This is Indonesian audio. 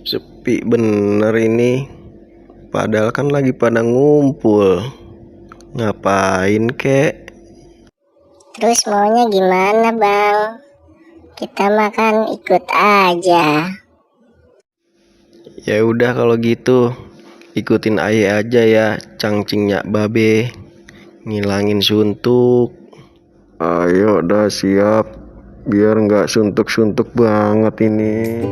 Sepi bener ini. Padahal kan lagi pada ngumpul. Ngapain kek? Terus maunya gimana bang? Kita makan ikut aja. Ya udah kalau gitu, ikutin aye aja ya, cangcingnya babe. Ngilangin suntuk. Ayo dah siap, biar nggak suntuk-suntuk banget ini.